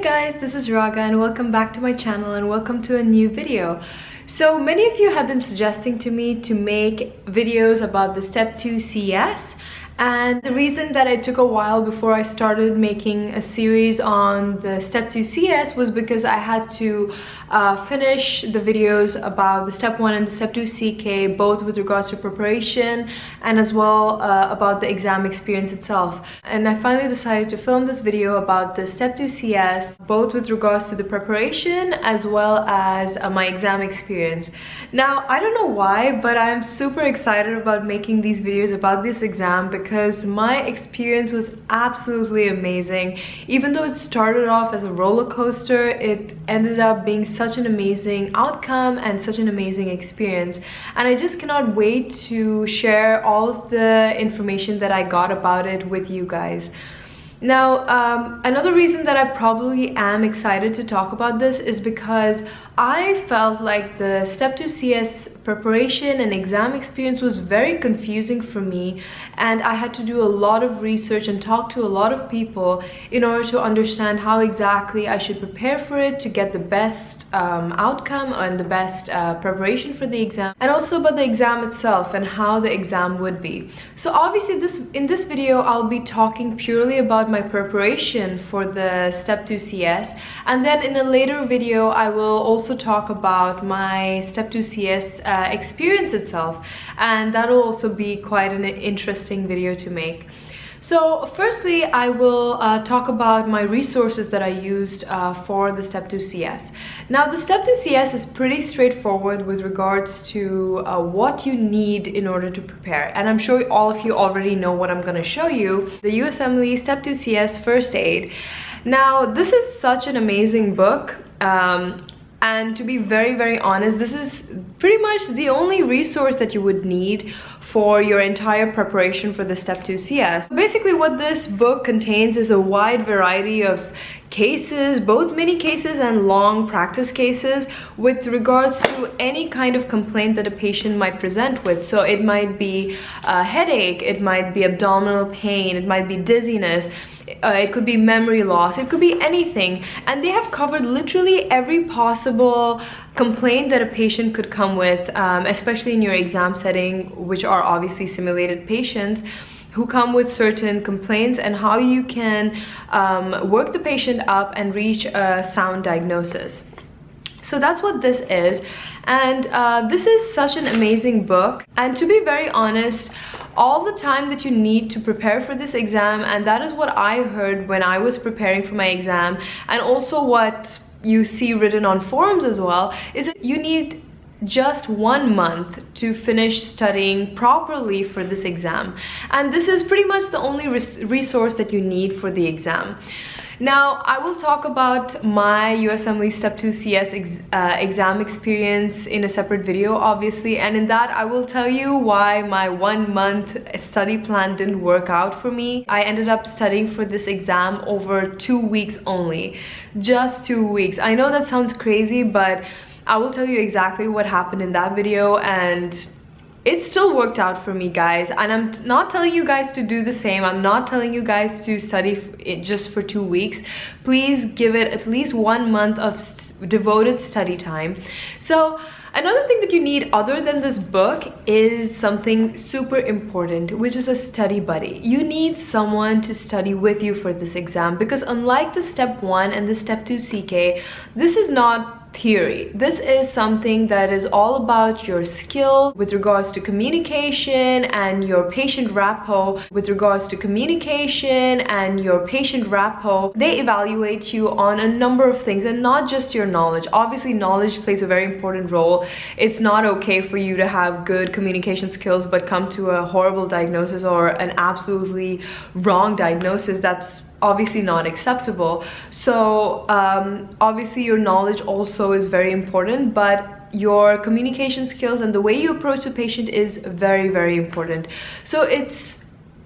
guys, this is Raga and welcome back to my channel and welcome to a new video. So many of you have been suggesting to me to make videos about the Step 2 CS, and the reason that it took a while before I started making a series on the Step 2 CS was because I had to finish the videos about the Step 1 and the Step 2 CK, both with regards to preparation and as well about the exam experience itself. And I finally decided to film this video about the Step 2 CS, both with regards to the preparation as well as my exam experience. Now, I don't know why, but I'm super excited about making these videos about this exam because my experience was absolutely amazing. Even though it started off as a roller coaster, it ended up being such an amazing outcome and such an amazing experience. And I just cannot wait to share all of the information that I got about it with you guys. Now, another reason that I probably am excited to talk about this is because I felt like the Step 2 CS preparation and exam experience was very confusing for me, and I had to do a lot of research and talk to a lot of people in order to understand how exactly I should prepare for it to get the best outcome and the best preparation for the exam, and also about the exam itself and how the exam would be. So obviously in this video I'll be talking purely about my preparation for the Step 2 CS, and then in a later video I will also talk about my Step 2 CS experience itself, and that will also be quite an interesting video to make. So firstly, I will talk about my resources that I used for the Step 2 CS. Now, the Step 2 CS is pretty straightforward with regards to what you need in order to prepare. And I'm sure all of you already know what I'm going to show you. The USMLE Step 2 CS First Aid. Now, this is such an amazing book. And to be very honest, this is pretty much the only resource that you would need for your entire preparation for the Step 2 CS. Basically, what this book contains is a wide variety of cases, both mini cases and long practice cases, with regards to any kind of complaint that a patient might present with. So it might be a headache, it might be abdominal pain, it might be dizziness, it could be memory loss, it could be anything, and they have covered literally every possible complaint that a patient could come with, especially in your exam setting, which are obviously simulated patients who come with certain complaints, and how you can work the patient up and reach a sound diagnosis. So that's what this is, and this is such an amazing book. And to be very honest, all the time that you need to prepare for this exam, and that is what I heard when I was preparing for my exam, and also what you see written on forums as well, is that you need just 1 month to finish studying properly for this exam. And this is pretty much the only resource that you need for the exam. Now, I will talk about my USMLE Step 2 CS exam experience in a separate video, obviously, and in that I will tell you why my 1 month study plan didn't work out for me. I ended up studying for this exam over 2 weeks only. Just 2 weeks. I know that sounds crazy, but I will tell you exactly what happened in that video, and it still worked out for me, guys. And I'm not telling you guys to do the same. I'm not telling you guys to study it just for 2 weeks. Please give it at least 1 month of devoted study time. So another thing that you need other than this book is something super important, which is a study buddy. You need someone to study with you for this exam, because unlike the Step 1 and the Step 2 CK, this is not theory. This is something that is all about your skill with regards to communication and your patient rapport. With regards to communication and your patient rapport, they evaluate you on a number of things, and not just your knowledge. Obviously, knowledge plays a very important role. It's not okay for you to have good communication skills but come to a horrible diagnosis or an absolutely wrong diagnosis. That's obviously not acceptable. So obviously your knowledge also is very important, but your communication skills and the way you approach the patient is very important. So it's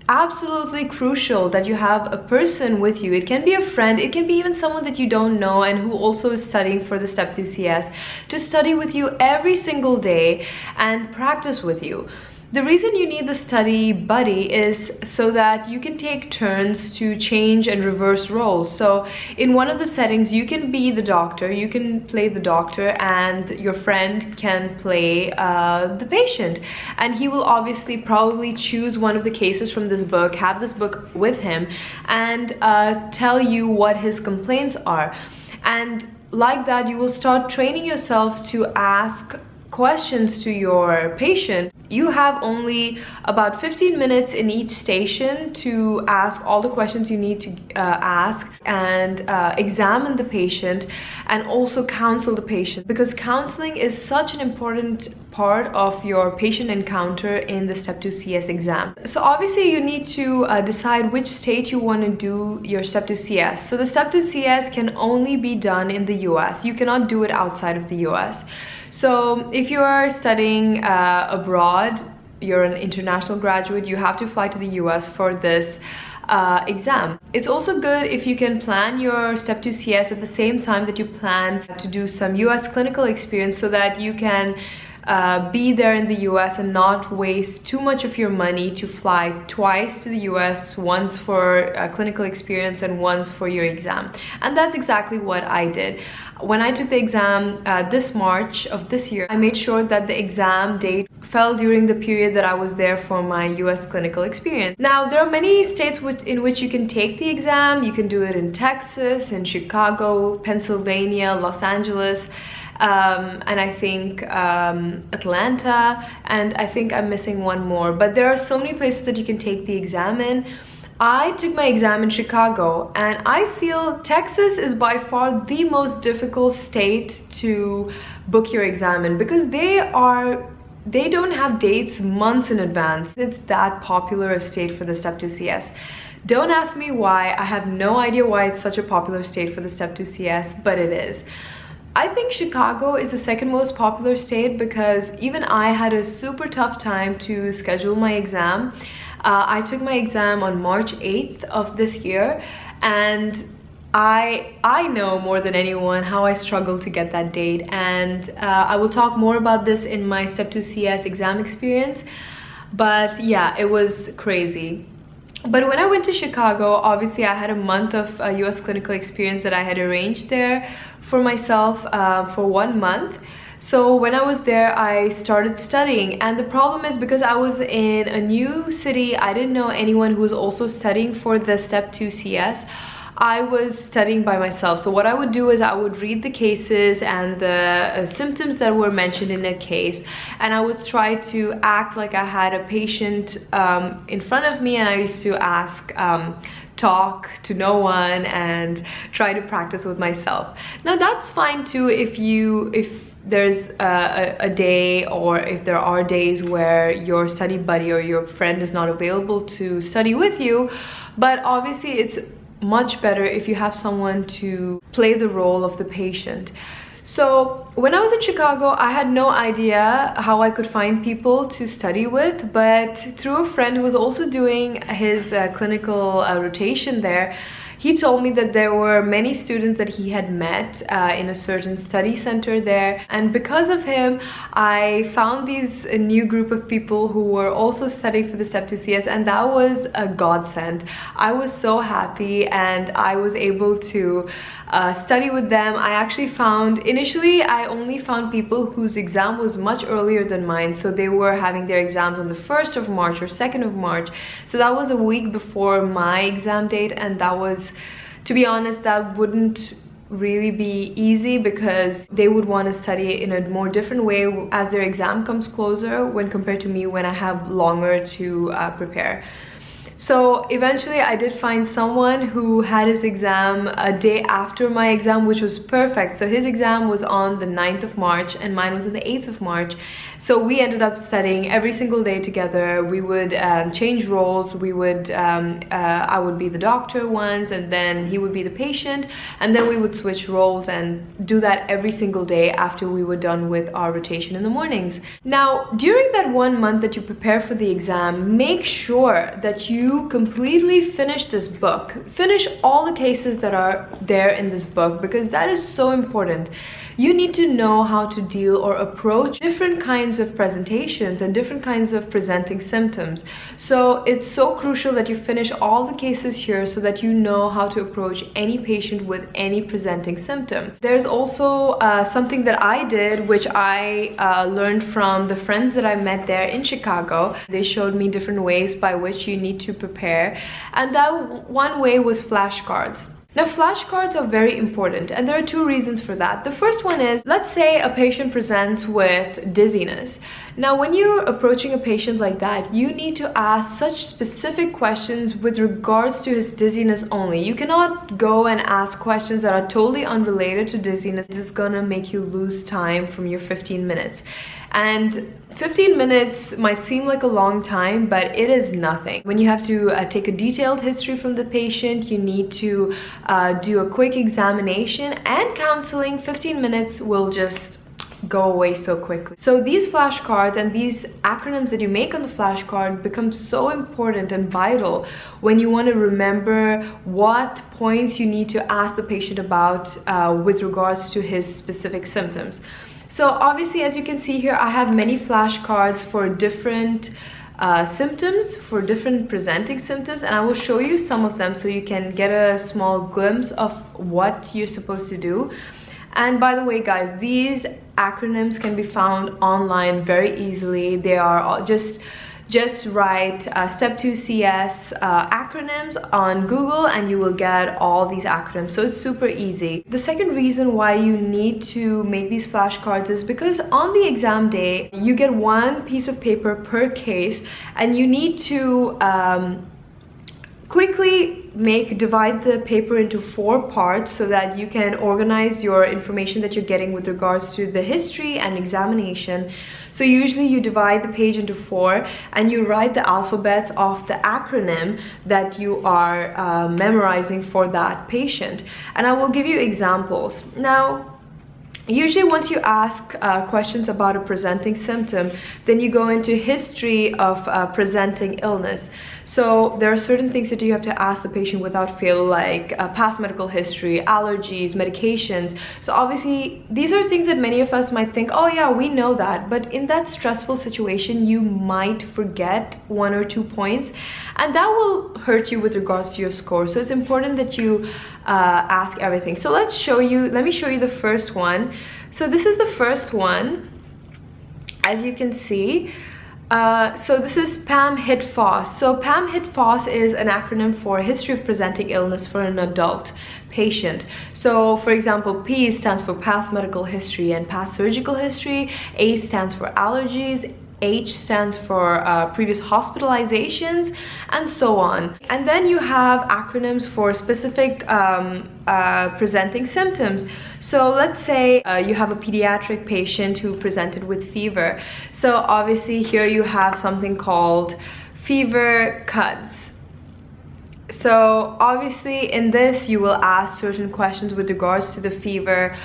absolutely crucial that you have a person with you. It can be a friend, it can be even someone that you don't know and who also is studying for the Step 2 CS, to study with you every single day and practice with you. The reason you need the study buddy is so that you can take turns to change and reverse roles. So in one of the settings, you can be the doctor, you can play the doctor, and your friend can play the patient. And he will obviously probably choose one of the cases from this book, have this book with him, and tell you what his complaints are. And like that, you will start training yourself to ask questions to your patient. You have only about 15 minutes in each station to ask all the questions you need to ask, and examine the patient and also counsel the patient, because counseling is such an important part of your patient encounter in the Step 2 CS exam. So obviously you need to decide which state you want to do your Step 2 CS. So the Step 2 CS can only be done in the US. You cannot do it outside of the US. So if you are studying abroad, you're an international graduate, you have to fly to the US for this exam. It's also good if you can plan your Step 2 CS at the same time that you plan to do some US clinical experience, so that you can be there in the US and not waste too much of your money to fly twice to the US, once for clinical experience and once for your exam. And that's exactly what I did. When I took the exam this March of this year, I made sure that the exam date fell during the period that I was there for my US clinical experience. Now, there are many states in which you can take the exam. You can do it in Texas, in Chicago, Pennsylvania, Los Angeles, and I think Atlanta, and I think I'm missing one more. But there are so many places that you can take the exam in. I took my exam in Chicago, and I feel Texas is by far the most difficult state to book your exam in, because they don't have dates months in advance. It's that popular a state for the Step 2 CS. Don't ask me why. I have no idea why it's such a popular state for the Step 2 CS, but it is. I think Chicago is the second most popular state, because even I had a super tough time to schedule my exam. I took my exam on March 8th of this year, and I know more than anyone how I struggled to get that date, and I will talk more about this in my Step 2 CS exam experience. But yeah, it was crazy. But when I went to Chicago, obviously I had a month of US clinical experience that I had arranged there for myself for 1 month. So when I was there, I started studying, and the problem is, because I was in a new city, I didn't know anyone who was also studying for the Step 2 CS. I was studying by myself. So what I would do is I would read the cases and the symptoms that were mentioned in a case, and I would try to act like I had a patient in front of me, and I used to talk to no one and try to practice with myself. Now that's fine too if there's a day, or if there are days where your study buddy or your friend is not available to study with you. But obviously it's much better if you have someone to play the role of the patient. So when I was in Chicago, I had no idea how I could find people to study with, but through a friend who was also doing his clinical rotation there, he told me that there were many students that he had met in a certain study center there, and because of him I found these new group of people who were also studying for the Step 2 CS, and that was a godsend. I was so happy, and I was able to study with them. I actually found, initially I only found people whose exam was much earlier than mine, so they were having their exams on the 1st of March or 2nd of March, so that was a week before my exam date, and that was, to be honest, that wouldn't really be easy, because they would want to study in a more different way as their exam comes closer when compared to me when I have longer to prepare. So eventually I did find someone who had his exam a day after my exam, which was perfect. So his exam was on the 9th of March and mine was on the 8th of March. So we ended up studying every single day together. We would change roles. We would, I would be the doctor once, and then he would be the patient, and then we would switch roles and do that every single day after we were done with our rotation in the mornings. Now, during that 1 month that you prepare for the exam, make sure that you completely finish this book. Finish all the cases that are there in this book, because that is so important. you need to know how to deal or approach different kinds of presentations and different kinds of presenting symptoms. So it's so crucial that you finish all the cases here so that you know how to approach any patient with any presenting symptom. There's also something that I did, which I learned from the friends that I met there in Chicago. They showed me different ways by which you need to prepare, and that one way was flashcards. Now, flashcards are very important, and there are two reasons for that. The first one is, let's say a patient presents with dizziness. Now, when you're approaching a patient like that, you need to ask such specific questions with regards to his dizziness only. You cannot go and ask questions that are totally unrelated to dizziness. It is gonna make you lose time from your 15 minutes. And 15 minutes might seem like a long time, but it is nothing. When you have to take a detailed history from the patient, you need to do a quick examination and counseling, 15 minutes will just go away so quickly. So these flashcards and these acronyms that you make on the flashcard become so important and vital when you want to remember what points you need to ask the patient about with regards to his specific symptoms. So obviously, as you can see here, I have many flashcards for different symptoms, for different presenting symptoms, and I will show you some of them so you can get a small glimpse of what you're supposed to do. And by the way, guys, these acronyms can be found online very easily. They are all just write step 2 CS acronyms on Google and you will get all these acronyms. So it's super easy. The second reason why you need to make these flashcards is because on the exam day, you get one piece of paper per case and you need to quickly divide the paper into 4 parts so that you can organize your information that you're getting with regards to the history and examination. So usually you divide the page into 4 and you write the alphabets of the acronym that you are memorizing for that patient. And I will give you examples. Now, usually once you ask questions about a presenting symptom, then you go into history of presenting illness. So there are certain things that you have to ask the patient without fail, like past medical history, allergies, medications. So obviously these are things that many of us might think, oh yeah, we know that. But in that stressful situation, you might forget 1 or 2 points and that will hurt you with regards to your score. So it's important that you ask everything. So let me show you the first one. So this is the first one, as you can see. So this is PAM-HIT-FOS. So PAM-HIT-FOS is an acronym for History of Presenting Illness for an Adult Patient. So for example, P stands for past medical history and past surgical history, A stands for allergies, H stands for previous hospitalizations, and so on. And then you have acronyms for specific presenting symptoms. So let's say you have a pediatric patient who presented with fever. So obviously here you have something called fever cuts. So obviously in this you will ask certain questions with regards to the fever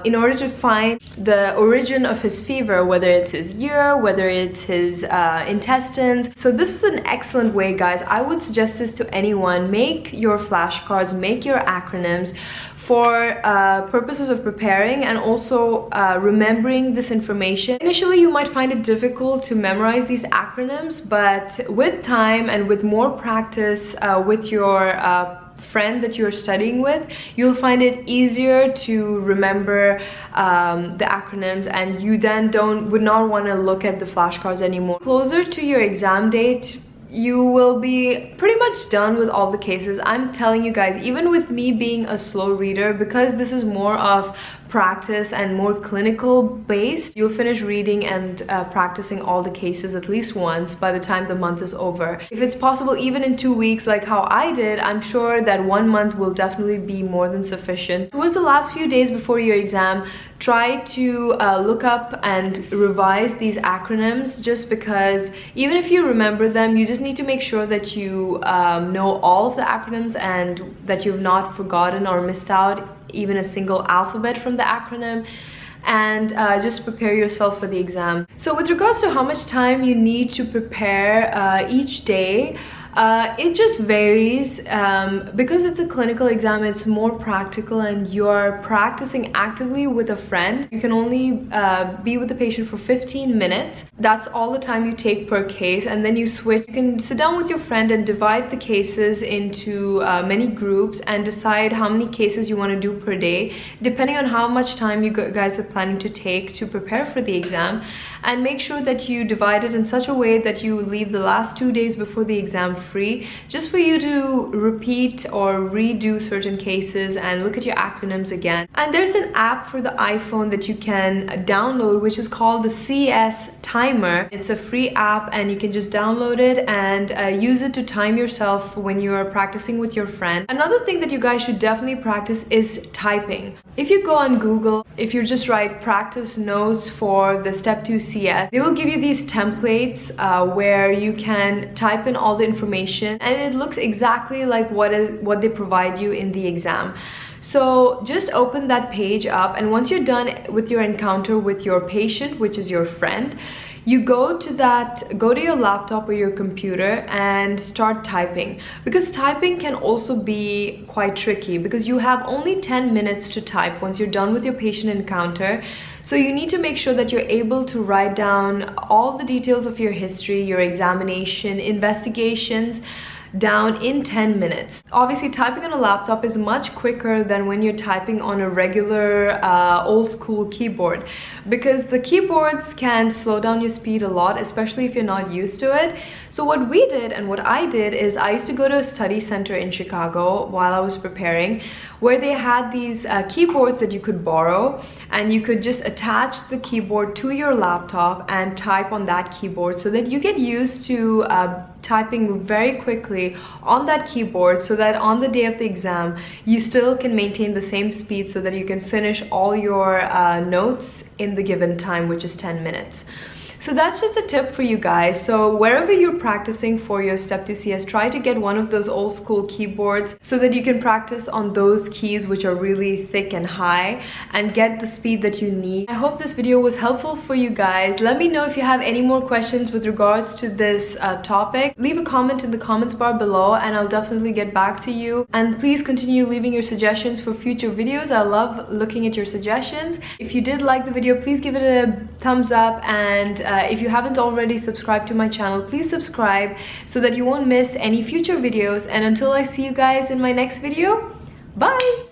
in order to find the origin of his fever, whether it's his ear, whether it's his intestines. So this is an excellent way, guys. I would suggest this to anyone. Make your flashcards, make your acronyms for purposes of preparing and also remembering this information. Initially, you might find it difficult to memorize these acronyms, but with time and with more practice with your friend that you're studying with, you'll find it easier to remember the acronyms, and you then would not want to look at the flashcards anymore. Closer to your exam date, you will be pretty much done with all the cases. I'm telling you guys, even with me being a slow reader, because this is more of practice and more clinical based, you'll finish reading and practicing all the cases at least once by the time the month is over. If it's possible, even in 2 weeks like how I did, I'm sure that 1 month will definitely be more than sufficient. Towards the last few days before your exam, try to look up and revise these acronyms, just because even if you remember them, you just need to make sure that you know all of the acronyms and that you've not forgotten or missed out even a single alphabet from the acronym, and just prepare yourself for the exam. So with regards to how much time you need to prepare each day, It just varies. Because it's a clinical exam, it's more practical and you're practicing actively with a friend. You can only be with the patient for 15 minutes. That's all the time you take per case, and then you switch. You can sit down with your friend and divide the cases into many groups and decide how many cases you want to do per day, depending on how much time you guys are planning to take to prepare for the exam. And make sure that you divide it in such a way that you leave the last 2 days before the exam free, just for you to repeat or redo certain cases and look at your acronyms again. And there's an app for the iPhone that you can download, which is called the CS Timer. It's a free app and you can just download it and use it to time yourself when you are practicing with your friend. Another thing that you guys should definitely practice is typing. If you go on Google, if you just write practice notes for the Step 2 CS, they will give you these templates where you can type in all the information, and it looks exactly like what they provide you in the exam. So just open that page up, and once you're done with your encounter with your patient, which is your friend, you go to your laptop or your computer and start typing, because typing can also be quite tricky because you have only 10 minutes to type once you're done with your patient encounter. So you need to make sure that you're able to write down all the details of your history, your examination, investigations, down in 10 minutes. Obviously, typing on a laptop is much quicker than when you're typing on a regular old school keyboard, because the keyboards can slow down your speed a lot, especially if you're not used to it. So what we did and what I did is I used to go to a study center in Chicago while I was preparing, where they had these keyboards that you could borrow, and you could just attach the keyboard to your laptop and type on that keyboard, so that you get used to typing very quickly on that keyboard, so that on the day of the exam you still can maintain the same speed, so that you can finish all your notes in the given time, which is 10 minutes. So that's just a tip for you guys. So wherever you're practicing for your Step 2 CS, try to get one of those old school keyboards so that you can practice on those keys which are really thick and high and get the speed that you need. I hope this video was helpful for you guys. Let me know if you have any more questions with regards to this topic. Leave a comment in the comments bar below and I'll definitely get back to you. And please continue leaving your suggestions for future videos. I love looking at your suggestions. If you did like the video, please give it a thumbs up, and if you haven't already subscribed to my channel, please subscribe so that you won't miss any future videos. And until I see you guys in my next video, bye!